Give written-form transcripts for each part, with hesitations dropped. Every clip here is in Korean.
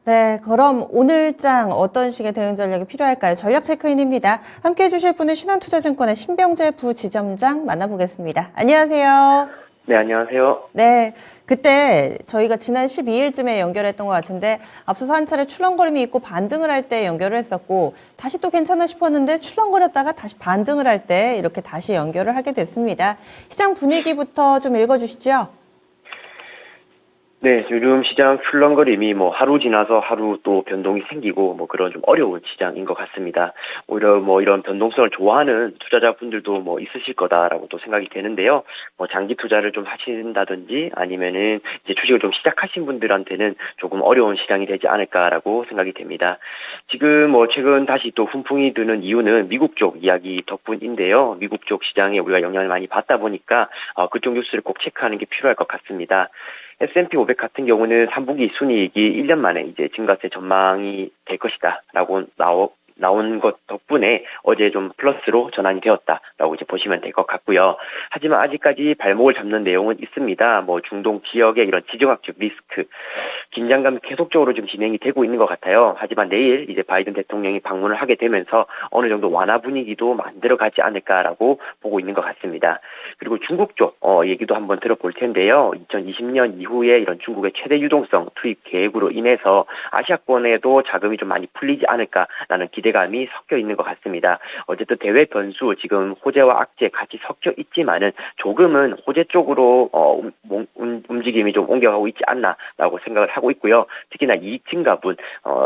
네, 그럼 오늘장 어떤 식의 대응 전략이 필요할까요? 전략 체크인입니다. 함께 해주실 분은 신한투자증권의 신병재 부지점장 만나보겠습니다. 안녕하세요. 네, 안녕하세요. 네, 그때 저희가 지난 12일쯤에 연결했던 것 같은데 앞서서 한 차례 출렁거림이 있고 반등을 할 때 연결을 했었고 다시 또 괜찮아 싶었는데 출렁거렸다가 다시 반등을 할 때 이렇게 다시 연결을 하게 됐습니다. 시장 분위기부터 좀 읽어주시죠. 네, 요즘 시장 출렁거림이 하루 지나서 하루 또 변동이 생기고 그런 좀 어려운 시장인 것 같습니다. 오히려 이런 변동성을 좋아하는 투자자분들도 있으실 거다라고 또 생각이 되는데요. 장기 투자를 좀 하신다든지 아니면은 이제 주식을 좀 시작하신 분들한테는 조금 어려운 시장이 되지 않을까라고 생각이 됩니다. 지금 최근 다시 또 훈풍이 드는 이유는 미국 쪽 이야기 덕분인데요. 미국 쪽 시장에 우리가 영향을 많이 받다 보니까 그쪽 뉴스를 꼭 체크하는 게 필요할 것 같습니다. S&P 500 같은 경우는 3분기 순이익이 1년 만에 이제 증가세 전망이 될 것이다라고 나온 것 덕분에 어제 좀 플러스로 전환이 되었다라고 이제 보시면 될 것 같고요. 하지만 아직까지 발목을 잡는 내용은 있습니다. 중동 지역의 이런 지정학적 리스크, 긴장감이 계속적으로 좀 진행이 되고 있는 것 같아요. 하지만 내일 이제 바이든 대통령이 방문을 하게 되면서 어느 정도 완화 분위기도 만들어가지 않을까라고 보고 있는 것 같습니다. 그리고 중국 쪽 얘기도 한번 들어볼 텐데요. 2020년 이후에 이런 중국의 최대 유동성 투입 계획으로 인해서 아시아권에도 자금이 좀 많이 풀리지 않을까라는 기대감이 섞여 있는 것 같습니다. 어쨌든 대외 변수 지금 호재와 악재 같이 섞여 있지만은 조금은 호재 쪽으로 움직임이 좀 옮겨가고 있지 않나라고 생각을 하고 있고요. 특히나 이익 증가분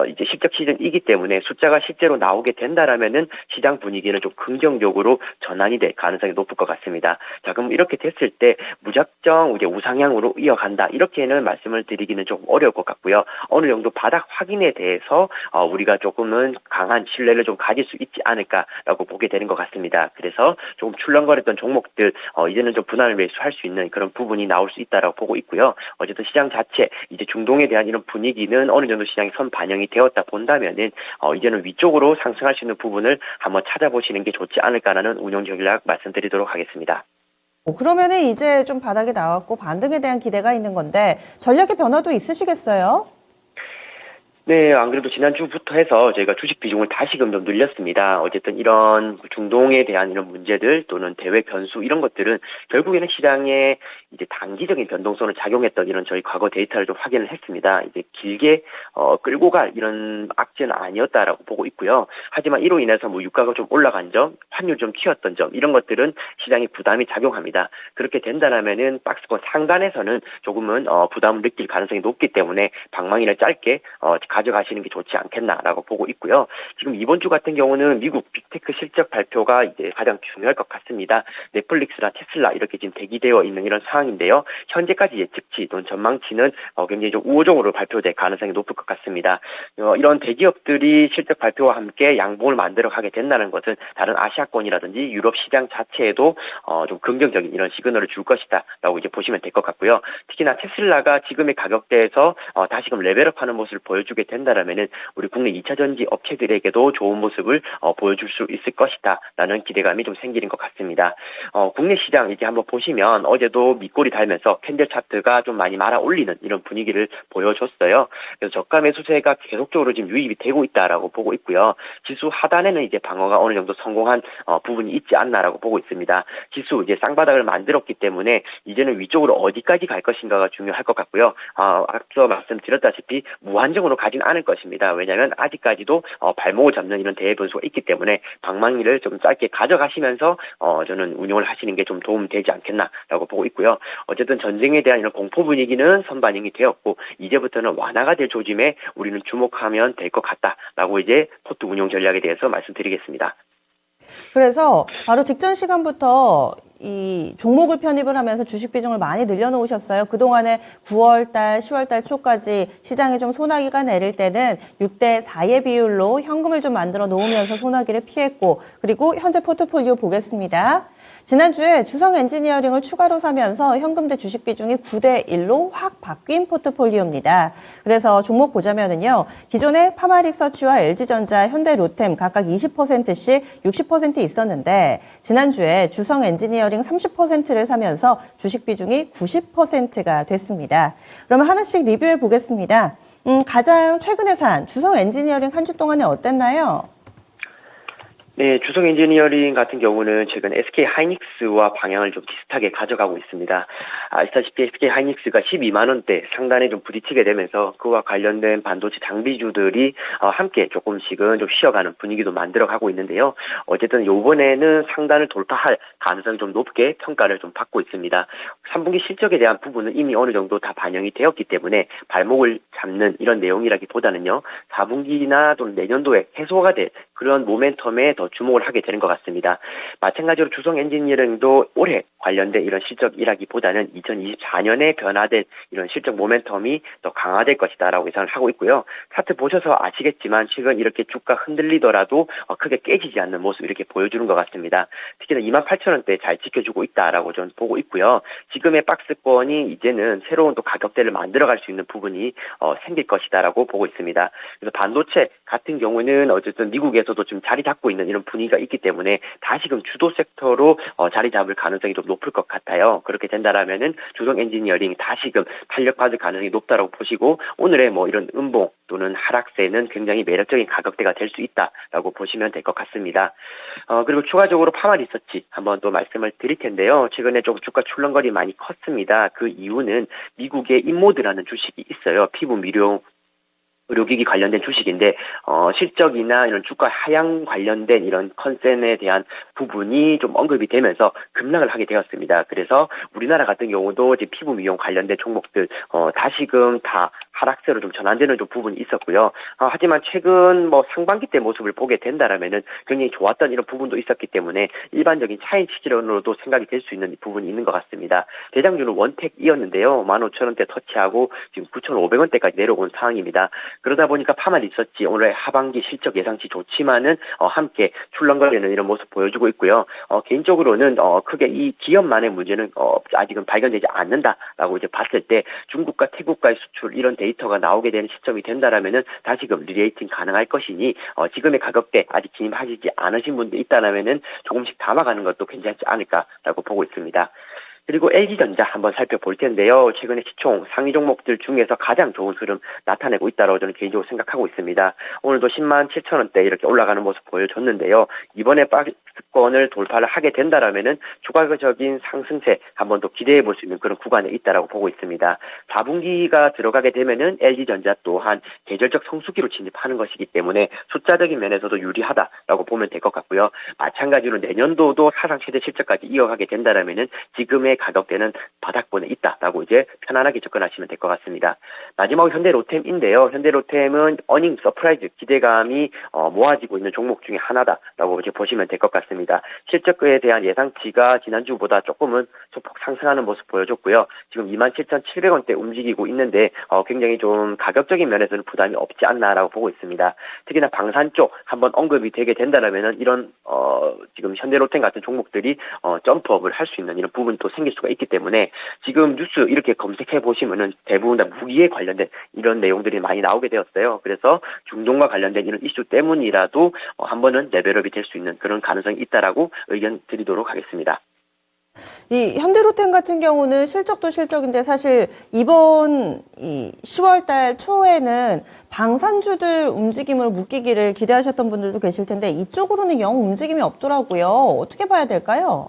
이제 실적 시즌이기 때문에 숫자가 실제로 나오게 된다라면은 시장 분위기는 좀 긍정적으로 전환이 될 가능성이 높을 것 같습니다. 자, 그럼 이렇게 됐을 때 무작정 이제 우상향으로 이어간다 이렇게는 말씀을 드리기는 좀 어려울 것 같고요. 어느 정도 바닥 확인에 대해서 우리가 조금은 강한 신뢰를 좀 가질 수 있지 않을까라고 보게 되는 것 같습니다. 그래서 조금 출렁거렸던 종목들 이제는 좀 분할 매수할 수 있는 그런 부분이 나올 수 있다라고 보고 있고요. 어쨌든 시장 자체 이제 중동에 대한 이런 분위기는 어느 정도 시장에 선 반영이 되었다 본다면은 이제는 위쪽으로 상승할 수 있는 부분을 한번 찾아보시는 게 좋지 않을까라는 운용 전략 말씀드리도록 하겠습니다. 그러면은 이제 좀 바닥이 나왔고 반등에 대한 기대가 있는 건데 전략의 변화도 있으시겠어요? 네, 안 그래도 지난주부터 해서 저희가 주식 비중을 다시금 좀 늘렸습니다. 어쨌든 이런 중동에 대한 이런 문제들 또는 대외 변수 이런 것들은 결국에는 시장에 이제 단기적인 변동성을 작용했던 이런 저희 과거 데이터를 좀 확인을 했습니다. 이제 길게 끌고 갈 이런 악재는 아니었다라고 보고 있고요. 하지만 이로 인해서 유가가 좀 올라간 점, 환율 좀 튀었던 점 이런 것들은 시장에 부담이 작용합니다. 그렇게 된다면은 박스권 상단에서는 조금은 부담을 느낄 가능성이 높기 때문에 방망이를 짧게 가져가시는 게 좋지 않겠나라고 보고 있고요. 지금 이번 주 같은 경우는 미국 빅테크 실적 발표가 이제 가장 중요할 것 같습니다. 넷플릭스나 테슬라 이렇게 지금 대기되어 있는 이런 상황인데요. 현재까지 예측치 또는 전망치는 굉장히 좀 우호적으로 발표될 가능성이 높을 것 같습니다. 이런 대기업들이 실적 발표와 함께 양봉을 만들어 가게 된다는 것은 다른 아시아권이라든지 유럽 시장 자체에도 좀 긍정적인 이런 시그널을 줄 것이다라고 이제 보시면 될 것 같고요. 특히나 테슬라가 지금의 가격대에서 다시금 레벨업하는 모습을 보여주게 된다라면은 우리 국내 2차 전지 업체들에게도 좋은 모습을 보여줄 수 있을 것이다라는 기대감이 좀 생기는 것 같습니다. 국내 시장 이렇게 한번 보시면 어제도 밑골이 달면서 캔들 차트가 좀 많이 말아 올리는 이런 분위기를 보여줬어요. 그래서 저가 매수세가 계속적으로 지금 유입이 되고 있다라고 보고 있고요. 지수 하단에는 이제 방어가 어느 정도 성공한 부분이 있지 않나라고 보고 있습니다. 지수 이제 쌍바닥을 만들었기 때문에 이제는 위쪽으로 어디까지 갈 것인가가 중요할 것 같고요. 앞서 말씀드렸다시피 무한정으로 가진 않을 것입니다. 왜냐하면 아직까지도 발목을 잡는 이런 대외 변수가 있기 때문에 방망이를 좀 짧게 가져가시면서 저는 운용을 하시는 게 좀 도움되지 않겠나라고 보고 있고요. 어쨌든 전쟁에 대한 이런 공포 분위기는 선반영이 되었고 이제부터는 완화가 될 조짐에 우리는 주목하면 될 것 같다라고 이제 포트 운용 전략에 대해서 말씀드리겠습니다. 그래서 바로 직전 시간부터 이 종목을 편입을 하면서 주식 비중을 많이 늘려놓으셨어요. 그동안에 9월달, 10월달 초까지 시장에 좀 소나기가 내릴 때는 6대 4의 비율로 현금을 좀 만들어 놓으면서 소나기를 피했고 그리고 현재 포트폴리오 보겠습니다. 지난주에 주성 엔지니어링을 추가로 사면서 현금 대 주식 비중이 9대 1로 확 바뀐 포트폴리오입니다. 그래서 종목 보자면은요. 기존에 파마리서치와 LG전자, 현대로템 각각 20%씩 60% 있었는데 지난주에 주성 엔지니어링 엔지니어링 30%를 사면서 주식 비중이 90%가 됐습니다. 그러면 하나씩 리뷰해 보겠습니다. 가장 최근에 산 주성 엔지니어링 한 주 동안에 어땠나요? 네, 주성 엔지니어링 같은 경우는 최근 SK 하이닉스와 방향을 좀 비슷하게 가져가고 있습니다. 아시다시피 SK 하이닉스가 12만 원대 상단에 좀 부딪히게 되면서 그와 관련된 반도체 장비주들이 함께 조금씩은 좀 쉬어가는 분위기도 만들어가고 있는데요. 어쨌든 이번에는 상단을 돌파할 가능성이 좀 높게 평가를 좀 받고 있습니다. 3분기 실적에 대한 부분은 이미 어느 정도 다 반영이 되었기 때문에 발목을 잡는 이런 내용이라기보다는요. 4분기나 또는 내년도에 해소가 될 그런 모멘텀에 더 주목을 하게 되는 것 같습니다. 마찬가지로 주성 엔지니어링도 올해 관련된 이런 실적이라기보다는 2024년에 변화된 이런 실적 모멘텀이 더 강화될 것이다라고 예상을 하고 있고요. 차트 보셔서 아시겠지만 최근 이렇게 주가 흔들리더라도 크게 깨지지 않는 모습 이렇게 보여주는 것 같습니다. 특히나 28,000원대 잘 지켜주고 있다라고 저는 보고 있고요. 지금의 박스권이 이제는 새로운 또 가격대를 만들어갈 수 있는 부분이 생길 것이다라고 보고 있습니다. 그래서 반도체 같은 경우는 어쨌든 미국에서도 지금 자리 잡고 있는 이런 분위기가 있기 때문에 다시금 주도 섹터로 자리 잡을 가능성이 좀 높을 것 같아요. 그렇게 된다라면은 주성 엔지니어링 다시금 탄력받을 가능성이 높다라고 보시고 오늘의 뭐 이런 음봉 또는 하락세는 굉장히 매력적인 가격대가 될 수 있다라고 보시면 될 것 같습니다. 그리고 추가적으로 파마 리서치 한번 또 말씀을 드릴 텐데요. 최근에 좀 주가 출렁거리 많이 컸습니다. 그 이유는 미국의 인모드라는 주식이 있어요. 피부 미용 의료기기 관련된 주식인데 실적이나 이런 주가 하향 관련된 이런 컨센에 대한 부분이 좀 언급이 되면서 급락을 하게 되었습니다. 그래서 우리나라 같은 경우도 이제 피부 미용 관련된 종목들 다시금 다 하락세로 좀 전환되는 좀 부분이 있었고요. 하지만 최근 뭐 상반기 때 모습을 보게 된다라면은 굉장히 좋았던 이런 부분도 있었기 때문에 일반적인 차익 실현으로도 생각이 될 수 있는 부분이 있는 것 같습니다. 대장주는 원택이었는데요. 15,000원대 터치하고 지금 9,500원대까지 내려온 상황입니다. 그러다 보니까 파마 리서치 오늘 하반기 실적 예상치 좋지만은 함께 출렁거리는 이런 모습 보여주고 있고요. 개인적으로는 크게 이 기업만의 문제는 아직은 발견되지 않는다라고 이제 봤을 때 중국과 태국과의 수출 이런 데이터가 나오게 되는 시점이 된다라면은 다시금 리레이팅 가능할 것이니 지금의 가격대 아직 진입하시지 않으신 분들 있다라면은 조금씩 담아가는 것도 괜찮지 않을까라고 보고 있습니다. 그리고 LG전자 한번 살펴볼 텐데요. 최근에 시총 상위 종목들 중에서 가장 좋은 흐름 나타내고 있다고 저는 개인적으로 생각하고 있습니다. 오늘도 107,000원대 이렇게 올라가는 모습 보여줬는데요. 이번에 박스권을 돌파를 하게 된다라면은 추가적인 상승세 한번 더 기대해 볼 수 있는 그런 구간에 있다라고 보고 있습니다. 4분기가 들어가게 되면은 LG전자 또한 계절적 성수기로 진입하는 것이기 때문에 숫자적인 면에서도 유리하다라고 보면 될 것 같고요. 마찬가지로 내년도도 사상 최대 실적까지 이어가게 된다라면은 지금의 가격대는 바닥권에 있다라고 이제 편안하게 접근하시면 될 것 같습니다. 마지막으로 현대로템인데요. 현대로템은 어닝 서프라이즈 기대감이 모아지고 있는 종목 중에 하나다라고 이제 보시면 될 것 같습니다. 실적에 대한 예상치가 지난주보다 조금은 소폭 상승하는 모습 보여줬고요. 지금 27,700원대 움직이고 있는데 굉장히 좀 가격적인 면에서는 부담이 없지 않나라고 보고 있습니다. 특히나 방산 쪽 한번 언급이 되게 된다라면은 이런 지금 현대로템 같은 종목들이 점프업을 할 수 있는 이런 부분이 또 생길 수가 있기 때문에 지금 뉴스 이렇게 검색해 보시면은 대부분 다 무기에 관련된 이런 내용들이 많이 나오게 되었어요. 그래서 중동과 관련된 이런 이슈 때문이라도 한 번은 레벨업이 될 수 있는 그런 가능성이 있다라고 의견 드리도록 하겠습니다. 이 현대로템 같은 경우는 실적도 실적인데 사실 이번 10월 달 초에는 방산주들 움직임으로 묶이기를 기대하셨던 분들도 계실 텐데 이쪽으로는 영 움직임이 없더라고요. 어떻게 봐야 될까요?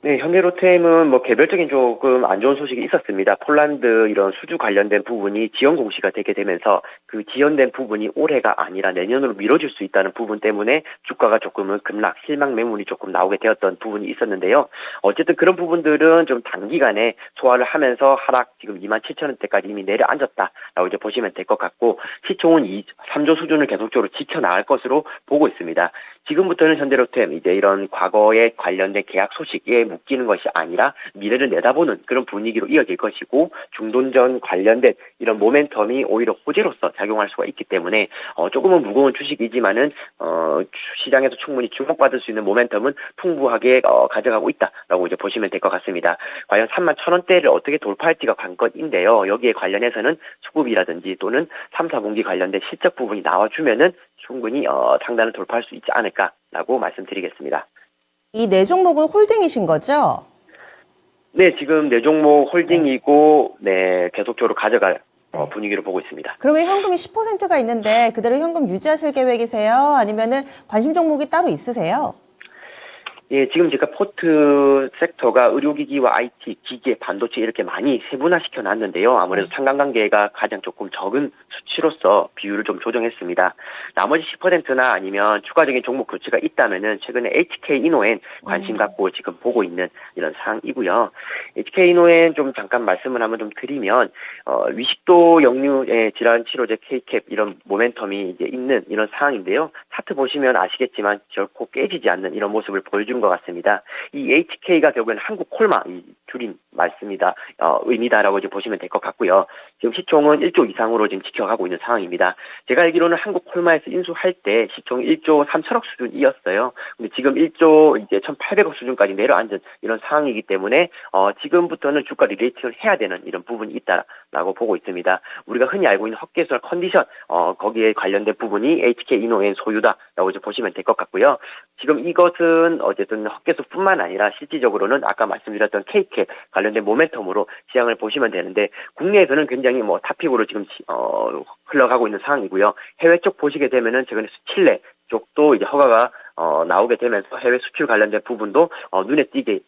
네, 현대로템은 뭐 개별적인 조금 안 좋은 소식이 있었습니다. 폴란드 이런 수주 관련된 부분이 지연 공시가 되게 되면서 그 지연된 부분이 올해가 아니라 내년으로 미뤄질 수 있다는 부분 때문에 주가가 조금은 급락, 실망 매물이 조금 나오게 되었던 부분이 있었는데요. 어쨌든 그런 부분들은 좀 단기간에 소화를 하면서 하락 지금 27,000원대까지 이미 내려앉았다라고 이제 보시면 될 것 같고 시총은 3조 수준을 계속적으로 지켜나갈 것으로 보고 있습니다. 지금부터는 현대로템 이제 이런 과거에 관련된 계약 소식에 묶이는 것이 아니라 미래를 내다보는 그런 분위기로 이어질 것이고 중동전 관련된 이런 모멘텀이 오히려 호재로서 작용할 수가 있기 때문에 조금은 무거운 주식이지만은 시장에서 충분히 주목받을 수 있는 모멘텀은 풍부하게 가져가고 있다라고 이제 보시면 될 것 같습니다. 과연 31,000원대를 어떻게 돌파할지가 관건인데요. 여기에 관련해서는 수급이라든지 또는 3, 4분기 관련된 실적 부분이 나와주면은 충분히 상단을 돌파할 수 있지 않을까라고 말씀드리겠습니다. 이 네 종목은 홀딩이신 거죠? 네, 지금 네 종목 홀딩이고, 네, 계속적으로 가져갈 네. 분위기로 보고 있습니다. 그러면 현금이 10%가 있는데 그대로 현금 유지하실 계획이세요? 아니면은 관심 종목이 따로 있으세요? 예, 지금 제가 포트 섹터가 의료기기와 IT, 기계, 반도체 이렇게 많이 세분화시켜 놨는데요. 아무래도 상관관계가 가장 조금 적은 수치로서 비율을 좀 조정했습니다. 나머지 10%나 아니면 추가적인 종목 교체가 있다면은 최근에 HK 이노엔 관심 갖고 지금 보고 있는 이런 상황이고요. HK 이노엔 좀 잠깐 말씀을 한번 좀 드리면, 위식도 역류의 질환 치료제 K캡 이런 모멘텀이 이제 있는 이런 상황인데요. 차트 보시면 아시겠지만 결코 깨지지 않는 이런 모습을 보여준 것 같습니다. 이 HK가 결국에는 한국 콜마, 이 줄인 말씀이다, 의미다라고 이제 보시면 될 것 같고요. 지금 시총은 1조 이상으로 지금 지켜가고 있는 상황입니다. 제가 알기로는 한국 콜마에서 인수할 때 시총 1조 3천억 수준이었어요. 근데 지금 1조 이제 1,800억 수준까지 내려앉은 이런 상황이기 때문에, 지금부터는 주가 리레이팅을 해야 되는 이런 부분이 있다라고 보고 있습니다. 우리가 흔히 알고 있는 헛개수나 컨디션, 거기에 관련된 부분이 HK 이노엔 소유다라고 이제 보시면 될 것 같고요. 지금 이것은 어쨌든 헛개수뿐만 아니라 실질적으로는 아까 말씀드렸던 K캡 관련된 모멘텀으로 시장을 보시면 되는데, 국내에서는 굉장히 탑픽으로 지금 흘러가고 있는 상황이고요. 해외 쪽 보시게 되면은 최근에 칠레 쪽도 이제 허가가 나오게 되면서 해외 수출 관련된 부분도 눈에 띄게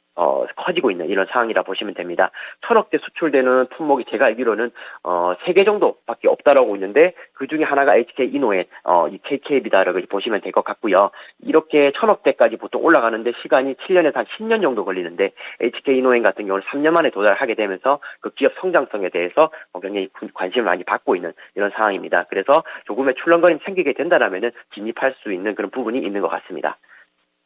커지고 있는 이런 상황이라 보시면 됩니다. 1,000억대 수출되는 품목이 제가 알기로는 3개 정도밖에 없다라고 있는데, 그 중에 하나가 HK 이노엔, 이 KKB다라고 보시면 될 것 같고요. 이렇게 1,000억대까지 보통 올라가는데 시간이 7년에서 한 10년 정도 걸리는데, HK 이노엔 같은 경우는 3년 만에 도달하게 되면서 그 기업 성장성에 대해서 굉장히 관심을 많이 받고 있는 이런 상황입니다. 그래서 조금의 출렁거림이 생기게 된다라면은 진입할 수 있는 그런 부분이 있는 것 같습니다.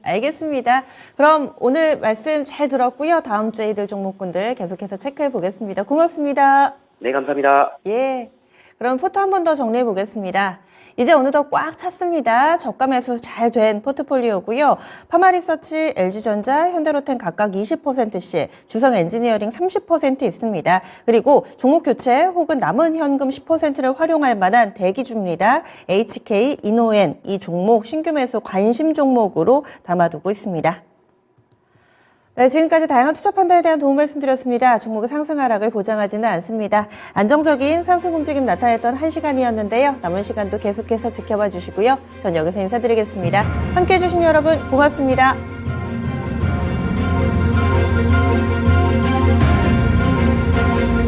알겠습니다. 그럼 오늘 말씀 잘 들었고요. 다음 주에 이들 종목군들 계속해서 체크해 보겠습니다. 고맙습니다. 네, 감사합니다. 예. 그럼 포트 한 번 더 정리해 보겠습니다. 이제 어느덧 꽉 찼습니다. 저가 매수 잘 된 포트폴리오고요. 파마리서치, LG전자, 현대로템 각각 20%씩, 주성 엔지니어링 30% 있습니다. 그리고 종목 교체 혹은 남은 현금 10%를 활용할 만한 대기주입니다. HK, 이노엔 이 종목 신규 매수 관심 종목으로 담아두고 있습니다. 네, 지금까지 다양한 투자 판단에 대한 도움 말씀드렸습니다. 종목의 상승 하락을 보장하지는 않습니다. 안정적인 상승 움직임 나타냈던 1시간이었는데요. 남은 시간도 계속해서 지켜봐 주시고요. 전 여기서 인사드리겠습니다. 함께해 주신 여러분 고맙습니다.